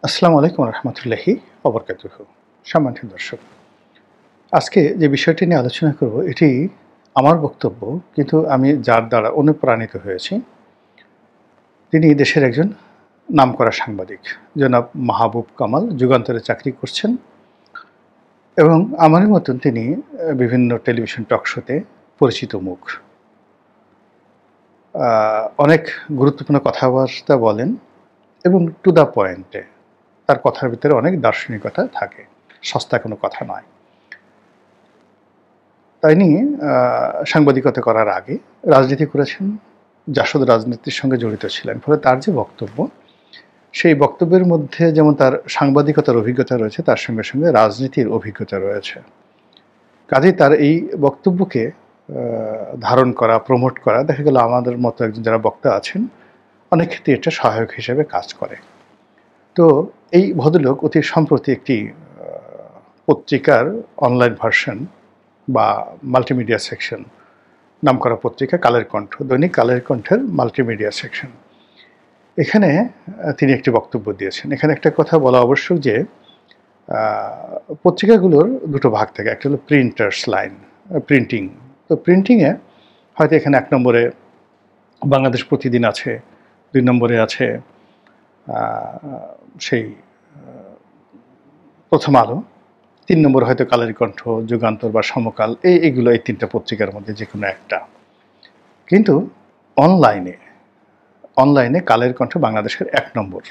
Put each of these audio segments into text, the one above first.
আসসালামু আলাইকুম রহমতুল্লাহি ওবরকাতুহ। সম্মানিত দর্শক, আজকে যে বিষয়টি নিয়ে আলোচনা করব এটি আমার বক্তব্য, কিন্তু আমি যার দ্বারা অনুপ্রাণিত হয়েছি তিনি দেশের একজন নামকরা সাংবাদিক জনাব মাহবুব কামাল। যুগান্তরে চাকরি করছেন এবং আমারই মতন তিনি বিভিন্ন টেলিভিশন টক শোতে পরিচিত মুখ। অনেক গুরুত্বপূর্ণ কথাবার্তা বলেন এবং টু দ্য পয়েন্টে। তার কথার ভিতরে অনেক দার্শনিকতা থাকে, সস্তা কোনো কথা নয়। তিনি সাংবাদিকতা করার আগে রাজনীতি করেছেন, জাসদ রাজনীতির সঙ্গে জড়িত ছিলেন। ফলে তার যে বক্তব্য, সেই বক্তব্যের মধ্যে যেমন তার সাংবাদিকতার অভিজ্ঞতা রয়েছে, তার সঙ্গে সঙ্গে রাজনীতির অভিজ্ঞতা রয়েছে। কাজেই তার এই বক্তব্যকে ধারণ করা, প্রমোট করা, দেখা গেল আমাদের মতো একজন যারা বক্তা আছেন অনেক ক্ষেত্রে এটা সহায়ক হিসেবে কাজ করে। তো এই ভদ্রলোক অতি সম্প্রতি একটি পত্রিকার অনলাইন ভার্সন বা মাল্টিমিডিয়া সেকশন, নামকরা পত্রিকা কালের কণ্ঠ, দৈনিক কালের কণ্ঠের মাল্টিমিডিয়া সেকশন, এখানে তিনি একটি বক্তব্য দিয়েছেন। এখানে একটা কথা বলা আবশ্যক যে পত্রিকাগুলোর দুটো ভাগ থাকে। একটা হলো প্রিন্টার্স লাইন, প্রিন্টিং। তো প্রিন্টিংয়ে হয়তো এখানে 1 নম্বরে বাংলাদেশ প্রতিদিন আছে, 2 নম্বরে আছে সেই প্রথম আলো, 3 নম্বর হয়তো কালের কণ্ঠ, যুগান্তর বা সমকাল, এইগুলো এই 3টা পত্রিকার মধ্যে যে কোনো একটা। কিন্তু অনলাইনে কালের কণ্ঠ বাংলাদেশের 1 নম্বর,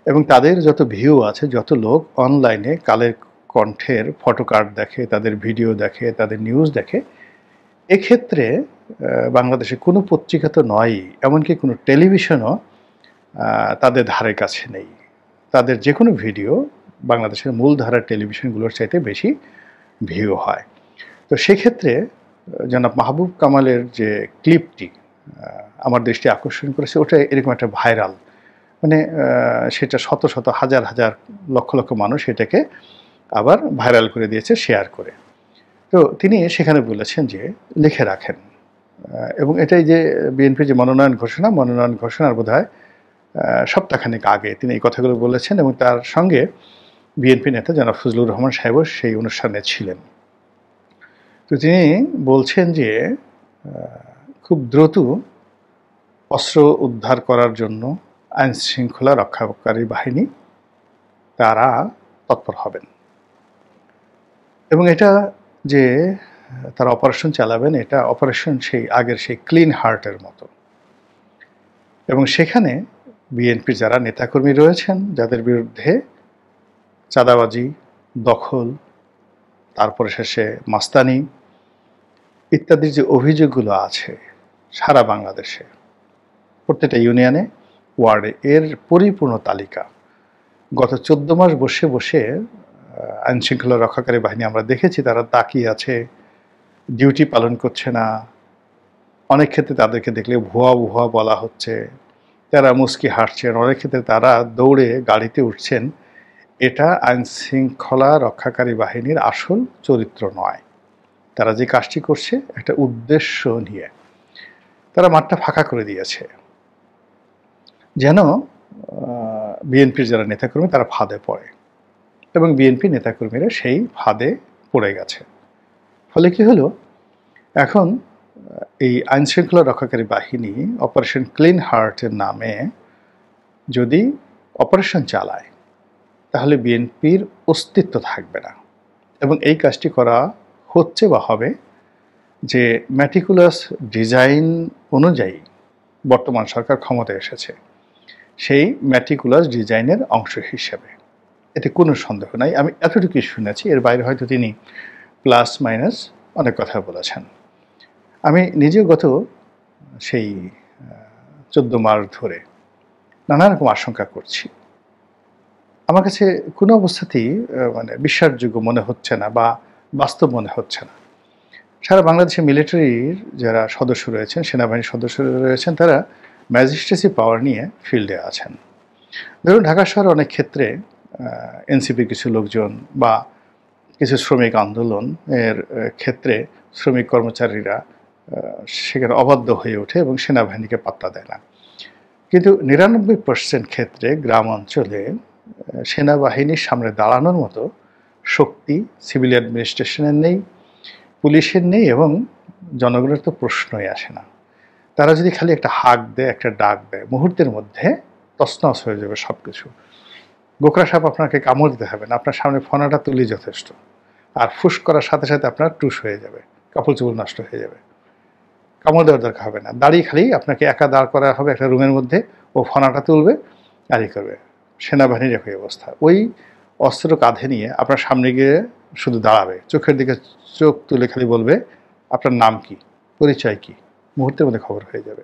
এবং তাদের যত ভিউ আছে, যত লোক অনলাইনে কালের কণ্ঠের ফটোকার্ড দেখে, তাদের ভিডিও দেখে, তাদের নিউজ দেখে, এক্ষেত্রে বাংলাদেশে কোনো পত্রিকা তো নয়ই, এমনকি কোনো টেলিভিশনও তাদের ধারে কাছে নেই। তাদের যে কোনো ভিডিও বাংলাদেশের মূলধারার টেলিভিশনগুলোর চাইতে বেশি ভিউ হয়। তো সেক্ষেত্রে জনাব মাহবুব কামালের যে ক্লিপটি আমার দৃষ্টি আকর্ষণ করেছে, ওটা এরকম একটা ভাইরাল, মানে সেটা শত শত হাজার হাজার লক্ষ লক্ষ মানুষ এটাকে আবার ভাইরাল করে দিয়েছে শেয়ার করে। তো তিনি সেখানে বলেছেন যে লিখে রাখেন, এবং এটাই যে বিএনপি যে মনোনয়ন ঘোষণার বোধহয় সপ্তাহখানেক আগে তিনি এই কথাগুলো বলেছেন, এবং তার সঙ্গে বিএনপি নেতা জনাব ফজলুর রহমান সাহেবও সেই অনুষ্ঠানে ছিলেন। তো তিনি বলছেন যে খুব দ্রুত অস্ত্র উদ্ধার করার জন্য আইন শৃঙ্খলা রক্ষাকারী বাহিনী তারা তৎপর হবেন, এবং এটা যে তারা অপারেশন চালাবেন, এটা অপারেশন সেই আগের সেই ক্লিন হার্টের মতো। এবং সেখানে বিএনপির যারা নেতাকর্মী রয়েছেন, যাদের বিরুদ্ধে চাঁদাবাজি, দখল, তারপরে শেষে মাস্তানি ইত্যাদির যে অভিযোগগুলো আছে সারা বাংলাদেশে প্রত্যেকটা ইউনিয়নে, ওয়ার্ডে, এর পরিপূর্ণ তালিকা গত 14 মাস বসে বসে আইনশৃঙ্খলা রক্ষাকারী বাহিনী আমরা দেখেছি তারা তাকিয়ে আছে, ডিউটি পালন করছে না। অনেক ক্ষেত্রে তাদেরকে দেখলে ভুয়া ভুয়া বলা হচ্ছে, তারা মুচকি হাঁটছেন, অনেক ক্ষেত্রে তারা দৌড়ে গাড়িতে উঠছেন। এটা আইনশৃঙ্খলা রক্ষাকারী বাহিনীর আসল চরিত্র নয়। তারা যে কাজটি করছে একটা উদ্দেশ্য নিয়ে, তারা মাঠটা ফাঁকা করে দিয়েছে যেন বিএনপির যারা নেতাকর্মী তারা ফাঁদে পড়ে, এবং বিএনপি নেতাকর্মীরা সেই ফাঁদে পড়ে গেছে। ফলে কি হলো, এখন এই আইনশৃঙ্খলা রক্ষাকারী বাহিনী অপারেশন ক্লিন হার্টের নামে যদি অপারেশন চালায় তাহলে বিএনপির অস্তিত্ব থাকবে না। এবং এই কাজটি করা হচ্ছে বা হবে যে ম্যাটিকুলাস ডিজাইন অনুযায়ী বর্তমান সরকার ক্ষমতায় এসেছে, সেই ম্যাটিকুলাস ডিজাইনের অংশ হিসেবে, এতে কোনো সন্দেহ নাই। আমি এতটুকুই শুনেছি, এর বাইরে হয়তো তিনি প্লাস মাইনাস অনেক কথা বলেছেন। আমি নিজেও গত সেই 14 মাস ধরে নানা রকম আশঙ্কা করছি। আমার কাছে কোনো অবস্থাতেই মানে বিশ্বাসযোগ্য মনে হচ্ছে না বা বাস্তব মনে হচ্ছে না। সারা বাংলাদেশে মিলিটারির যারা সদস্য রয়েছেন, সেনাবাহিনীর সদস্য রয়েছেন, তারা ম্যাজিস্ট্রেসি পাওয়ার নিয়ে ফিল্ডে আছেন। ধরুন ঢাকা শহরে অনেক ক্ষেত্রে এনসিপির কিছু লোকজন বা কিছু শ্রমিক আন্দোলনের ক্ষেত্রে শ্রমিক কর্মচারীরা সেখানে অবাধ্য হয়ে ওঠে এবং সেনাবাহিনীকে পাত্তা দেয় না। কিন্তু 99% ক্ষেত্রে গ্রাম অঞ্চলে সেনাবাহিনীর সামনে দাঁড়ানোর মতো শক্তি সিভিল অ্যাডমিনিস্ট্রেশনের নেই, পুলিশের নেই, এবং জনগণের তো প্রশ্নই আসে না। তারা যদি খালি একটা হাঁক দেয়, একটা ডাক দেয়, মুহূর্তের মধ্যে তছনছ হয়ে যাবে সব কিছু। গোকরা সাপ আপনাকে কামড় দিতে হবে না, আপনার সামনে ফনাটা তুলি যথেষ্ট। আর ফুস করার সাথে সাথে আপনার টুস হয়ে যাবে, কাপড় চোপড় নষ্ট হয়ে যাবে। কামড় দেওয়ার দরকার হবে না, দাঁড়িয়ে খালি আপনাকে একা দাঁড় করা হবে একটা রুমের মধ্যে, ও ফনাটা তুলবে আর ই করবে। সেনাবাহিনীর একই অবস্থা, ওই অস্ত্র কাঁধে নিয়ে আপনার সামনে গিয়ে শুধু দাঁড়াবে, চোখের দিকে চোখ তুলে খালি বলবে আপনার নাম কি, পরিচয় কি, মুহূর্তের মধ্যে খবর হয়ে যাবে।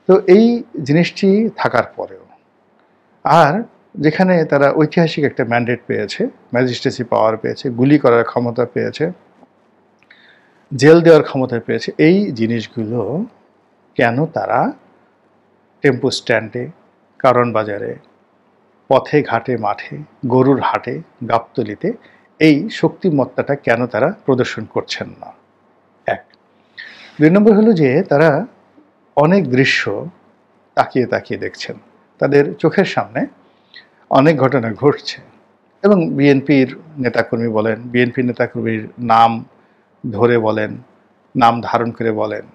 তো এই জিনিসটি থাকার পরেও, আর যেখানে তারা ঐতিহাসিক একটা ম্যান্ডেট পেয়েছে, ম্যাজিস্ট্রেসি পাওয়ার পেয়েছে, গুলি করার ক্ষমতা পেয়েছে, জেল দেওয়ার ক্ষমতা পেয়েছে, এই জিনিসগুলো কেন তারা টেম্পো স্ট্যান্ডে, কারণ বাজারে, পথে ঘাটে মাঠে, গরুর হাটে, গাবতলিতে এই শক্তিমত্তাটা কেন তারা প্রদর্শন করছেন না? এক। ২ নম্বর হলো যে তারা অনেক দৃশ্য তাকিয়ে তাকিয়ে দেখছেন, তাদের চোখের সামনে অনেক ঘটনা ঘটছে, এবং বিএনপির নেতাকর্মী বলেন, বিএনপির নেতাকর্মীর নাম ধরে বলেন, নাম ধারণ করে বলেন,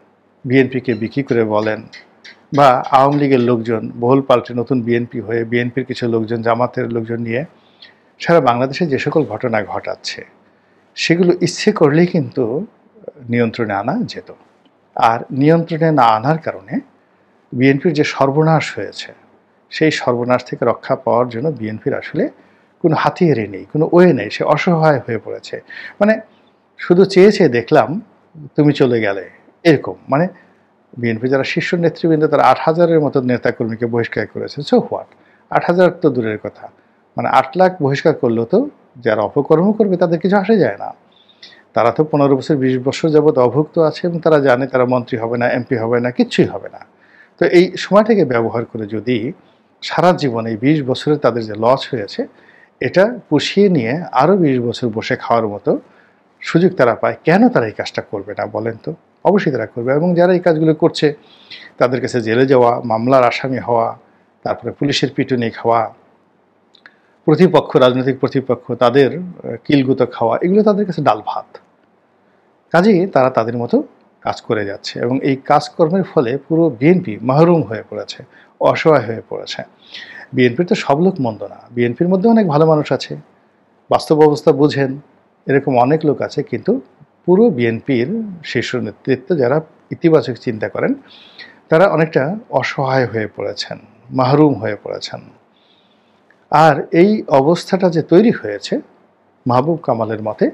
বিএনপিকে বিক্রি করে বলেন, বা আওয়ামী লীগের লোকজন বহুল পাল্টে নতুন বিএনপি হয়ে বিএনপির কিছু লোকজন জামাতের লোকজন নিয়ে সারা বাংলাদেশে যে সকল ঘটনা ঘটাচ্ছে, সেগুলো ইচ্ছে করলেই কিন্তু নিয়ন্ত্রণে আনা যেত। আর নিয়ন্ত্রণে না আনার কারণে বিএনপির যে সর্বনাশ হয়েছে, সেই সর্বনাশ থেকে রক্ষা পাওয়ার জন্য বিএনপির আসলে কোনো হাতিয়ারই নেই, কোনো ওয়ে নেই, সে অসহায় হয়ে পড়েছে। মানে শুধু চেয়েছে দেখলাম তুমি চলে গেলে, এরকম। মানে বিএনপি যারা শীর্ষ নেতৃবৃন্দ, তারা ৮,০০০-এর মতো নেতাকর্মীকে বহিষ্কার করেছে। সো হোয়াট, ৮,০০০ তো দূরের কথা, মানে ৮ লাখ বহিষ্কার করলেও তো যারা অপকর্ম করবে তাদের কিছু আসে যায় না। তারা তো ১৫ বছর ২০ বছর যাবৎ অভুক্ত আছে, এবং তারা জানে তারা মন্ত্রী হবে না, এমপি হবে না, কিচ্ছুই হবে না। তো এই সময়টাকে ব্যবহার করে যদি সারা জীবন এই ২০ বছরে তাদের যে লস হয়েছে, এটা পুষিয়ে নিয়ে আরও ২০ বছর বসে খাওয়ার মতো সুযোগ তারা পায়, কেন তারা এই কাজটা করবে না বলেন তো? অবশ্যই তারা করবে। এবং যারা এই কাজগুলো করছে তাদের কাছে জেলে যাওয়া, মামলার আসামি হওয়া, তারপরে পুলিশের পিটুনি খাওয়া, প্রতিপক্ষ, রাজনৈতিক প্রতিপক্ষ তাদের কিলগুতো খাওয়া, এগুলো তাদের কাছে ডাল ভাত। কাজেই তারা তাদের মতো কাজ করে যাচ্ছে, এবং এই কাজকর্মের ফলে পুরো বিএনপি মাহরুম হয়ে পড়েছে, অসহায় হয়ে পড়েছে। বিএনপির তো সব লোক মন্দ না, বিএনপির মধ্যে অনেক ভালো মানুষ আছে, বাস্তব অবস্থা বুঝেন, এরকম অনেক লোক আছে, কিন্তু পুরো বিএনপির শীর্ষ নেতৃত্ব যারা ইতিবাচক চিন্তা করেন, তারা অনেকটা অসহায় হয়ে পড়েছেন, মাহরুম হয়ে পড়েছেন। আর এই অবস্থাটা যে তৈরি হয়েছে, মাহবুব কামালের মতে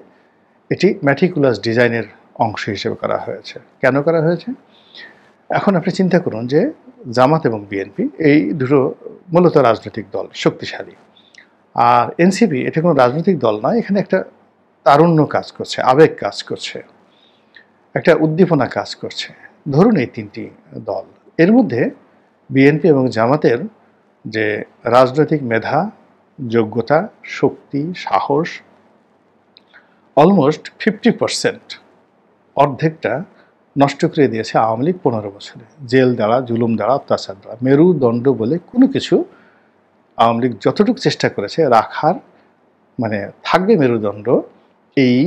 এটি ম্যাটিকুলাস ডিজাইনের অংশ হিসেবে করা হয়েছে। কেন করা হয়েছে? এখন আপনি চিন্তা করুন যে জামাত এবং বিএনপি এই দুটো মূলত রাজনৈতিক দল, শক্তিশালী। আর এনসিপি এটা কোনো রাজনৈতিক দল নয়, এখানে একটা তারুণ্য কাজ করছে, আবেগ কাজ করছে, একটা উদ্দীপনা কাজ করছে। ধরুন এই তিনটি দল, এর মধ্যে বিএনপি এবং জামাতের যে রাজনৈতিক মেধা, যোগ্যতা, শক্তি, সাহস, অলমোস্ট 50%, অর্ধেকটা নষ্ট করে দিয়েছে আওয়ামী লীগ 15 বছরে। জেল দ্বারা, জুলুম দ্বারা, অত্যাচার দ্বারা। মেরুদণ্ড বলে কোনো কিছু আওয়ামী লীগ যতটুকু চেষ্টা করেছে রাখার, মানে থাকবে মেরুদণ্ড, এই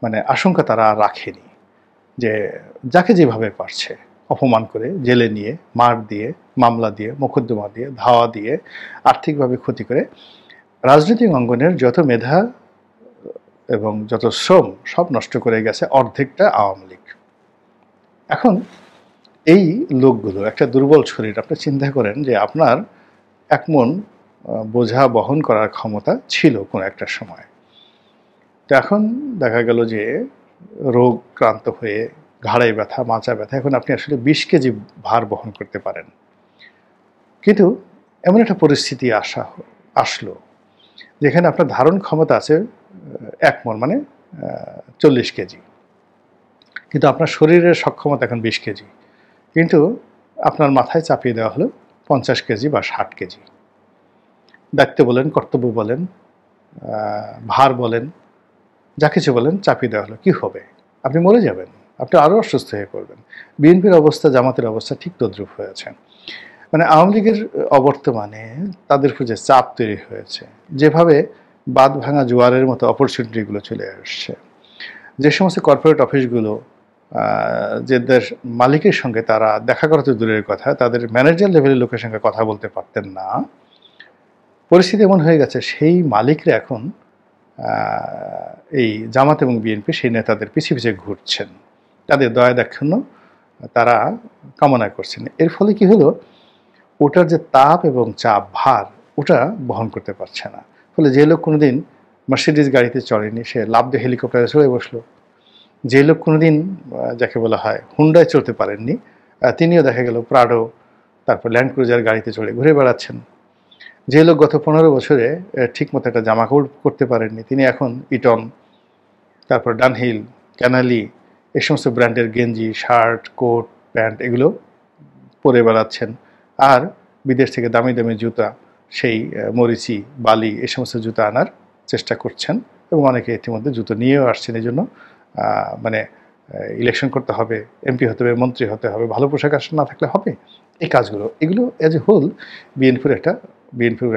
মানে আশঙ্কা তারা রাখেনি। যে যাকে যেভাবে পারছে অপমান করে, জেলে নিয়ে, মার দিয়ে, মামলা দিয়ে, মোকদ্দমা দিয়ে, ধাওয়া দিয়ে, আর্থিকভাবে ক্ষতি করে রাজনৈতিক অঙ্গনের যত মেধা এবং যত শ্রম সব নষ্ট করে গেছে অর্ধেকটা আওয়ামী লীগ। এখন এই লোকগুলো, একটা দুর্বল শরীর, আপনি চিন্তা করেন যে আপনার 1 মণ বোঝা বহন করার ক্ষমতা ছিল কোনো একটা সময়, তো এখন দেখা গেল যে রোগক্রান্ত হয়ে ঘাড়ে ব্যথা, মাচা ব্যথা, এখন আপনি আসলে 20 কেজি ভার বহন করতে পারেন। কিন্তু এমন একটা পরিস্থিতি আসলো যেখানে আপনার ধারণ ক্ষমতা আছে 1 মণ, মানে 40 কেজি, কিন্তু আপনার শরীরের সক্ষমতা এখন 20 কেজি, কিন্তু আপনার মাথায় চাপিয়ে দেওয়া হলো 50 কেজি বা 60 কেজি। দায়িত্ব বলেন, কর্তব্য বলেন, ভার বলেন, যা কিছু বলেন, চাপিয়ে দেওয়া হলো। কি হবে? আপনি মরে যাবেন, আপনি আরও অসুস্থ হয়ে পড়বেন। বিএনপির অবস্থা, জামাতের অবস্থা ঠিক তদ্রূপ হয়েছে। মানে আওয়ামী লীগের অবর্তমানে তাদের উপর যে চাপ তৈরি হয়েছে, যেভাবে বাঁধ ভাঙা জোয়ারের মতো অপরচুনিটিগুলো চলে আসছে, যে সমস্ত কর্পোরেট অফিসগুলো যাদের মালিকের সঙ্গে তারা দেখা করা তো দূরের কথা, তাদের ম্যানেজার লেভেলের লোকের সঙ্গে কথা বলতে পারতেন না, পরিস্থিতি এমন হয়ে গেছে সেই মালিকরা এখন এই জামাত এবং বিএনপি সেই নেতাদের পিছিয়ে পিছিয়ে ঘুরছেন, তাদের দয়া দাক্ষিণ্য তারা কামনা করছেন। এর ফলে কি হলো, ওটার যে তাপ এবং চাপ ভার ওটা বহন করতে পারছে না। ফলে যে লোক কোনোদিন মার্সিডিজ গাড়িতে চড়েনি সে লাফ দিয়ে হেলিকপ্টারে চড়ে বসলো, যে লোক কোনোদিন যাকে বলা হয় হুন্ডায় চলতে পারেননি তিনিও দেখা গেল প্রাডো তারপর ল্যান্ড ক্রুজার গাড়িতে চড়ে ঘুরে বেড়াচ্ছেন। যে লোক গত 15 বছরে ঠিকমতো একটা জামা কাপড় করতে পারেননি তিনি এখন ইটন, তারপর ডানহিল, ক্যানালি এই সমস্ত ব্র্যান্ডের গেঞ্জি, শার্ট, কোট, প্যান্ট এগুলো পরে বেড়াচ্ছেন। আর বিদেশ থেকে দামি দামি জুতা, সেই মরিচি, বালি এই সমস্ত জুতা আনার চেষ্টা করছেন এবং অনেকে ইতিমধ্যে জুতো নিয়েও আসছেন। এই জন্য মানে ইলেকশন করতে হবে, এমপি হতে হবে, মন্ত্রী হতে হবে, ভালো পোশাক আশাক না থাকলে হবে। এই কাজগুলো এগুলো অ্যাজ এ হোল বিএনপির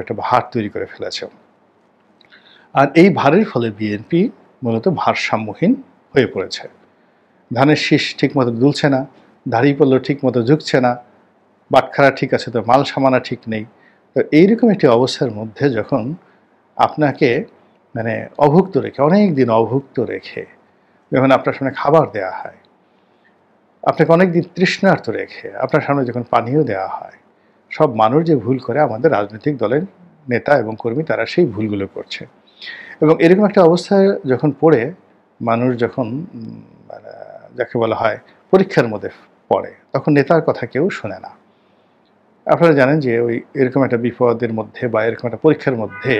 একটা ভার তৈরি করে ফেলেছে। আর এই ভারের ফলে বিএনপি মূলত ভারসাম্যহীন হয়ে পড়েছে। ধানের শীষ ঠিকমতো দুলছে না, দাঁড়িপাল্য ঠিকমতো ঝুঁকছে না, বাটখারা ঠিক আছে তো মাল সামানা ঠিক নেই। তো এইরকম একটি অবস্থার মধ্যে যখন আপনাকে মানে অভুক্ত রেখে, অনেক দিন অভুক্ত রেখে যখন আপনার সামনে খাবার দেওয়া হয়, আপনাকে অনেক দিন তৃষ্ণার্ত রেখে আপনার সামনে যখন পানীয় দেওয়া হয়, সব মানুষ যে ভুল করে আমাদের রাজনৈতিক দলের নেতা এবং কর্মী তারা সেই ভুলগুলো করছে। এবং এরকম একটা অবস্থায় যখন পড়ে মানুষ যখন যাকে বলা হয় পরীক্ষার মধ্যে পড়ে, তখন নেতার কথা কেউ শোনে না। আপনারা জানেন যে ওই এরকম একটা বিপদের মধ্যে বা এরকম একটা পরীক্ষার মধ্যে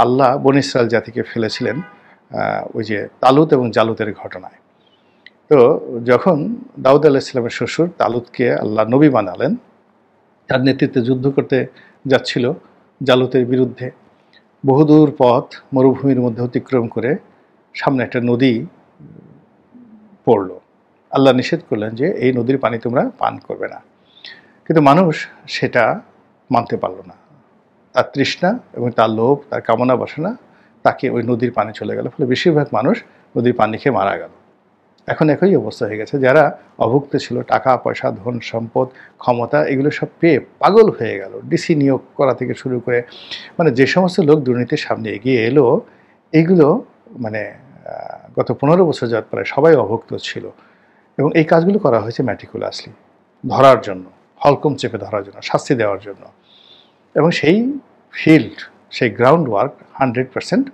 আল্লাহ বনী ইসরাইল জাতিকে ফেলেছিলেন ওই যে তালুত এবং জালুতের ঘটনায়। তো যখন দাউদ আলাইহিস সালামের শ্বশুর তালুতকে আল্লাহ নবী বানালেন, তার নেতৃত্বে যুদ্ধ করতে যাচ্ছিল জালুতের বিরুদ্ধে, বহুদূর পথ মরুভূমির মধ্যে অতিক্রম করে সামনে একটা নদী পড়ল। আল্লাহ নিষেধ করলেন যে এই নদীর পানি তোমরা পান করবে না, কিন্তু মানুষ সেটা মানতে পারল না। তার তৃষ্ণা এবং তার লোভ, তার কামনা বাসনা তাকে ওই নদীর পানি চলে গেল, ফলে বেশিরভাগ মানুষ নদীর পানি খেয়ে মারা গেল। এখন একই অবস্থা হয়ে গেছে, যারা অভুক্ত ছিল, টাকা পয়সা, ধন সম্পদ, ক্ষমতা এগুলো সব পেয়ে পাগল হয়ে গেল। ডিসি নিয়োগ করা থেকে শুরু করে মানে যে সমস্ত লোক দুর্নীতির সামনে এগিয়ে এলো, এইগুলো মানে গত 15 বছর যাওয়ার পরে সবাই অভুক্ত ছিল। এবং এই কাজগুলো করা হয়েছে ম্যাটিকুলাসলি, ধরার জন্য, হলকম চেপে ধরার জন্য, শাস্তি দেওয়ার জন্য। এবং সেই ফিল্ড, সেই গ্রাউন্ড ওয়ার্ক 100%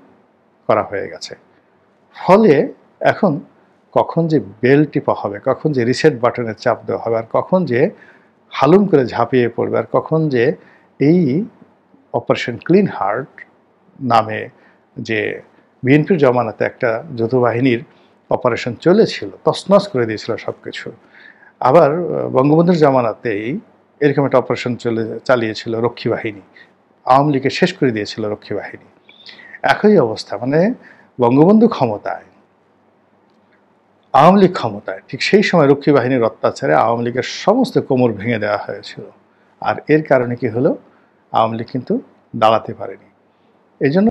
করা হয়ে গেছে। ফলে এখন কখন যে বেল টিপা হবে, কখন যে রিসেট বাটনের চাপ দেওয়া হবে, আর কখন যে হালুম করে ঝাঁপিয়ে পড়বে, আর কখন যে এই অপারেশন ক্লিন হার্ট নামে যে বিএনপির জমানাতে একটা যৌথ বাহিনীর অপারেশন চলেছিল, তছনছ করে দিয়েছিল সব কিছু, আবার বঙ্গবন্ধুর জামানাতেই এরকম একটা অপারেশন চালিয়েছিল রক্ষী বাহিনী, আওয়ামী লীগকে শেষ করে দিয়েছিল রক্ষী বাহিনী। একই অবস্থা, মানে বঙ্গবন্ধু ক্ষমতায়, আওয়ামী লীগ ক্ষমতায়, ঠিক সেই সময় রক্ষী বাহিনীর অত্যাচারে আওয়ামী লীগের সমস্ত কোমর ভেঙে দেওয়া হয়েছিল। আর এর কারণে কি হলো, আওয়ামী লীগ কিন্তু দাঁড়াতে পারেনি। এই জন্য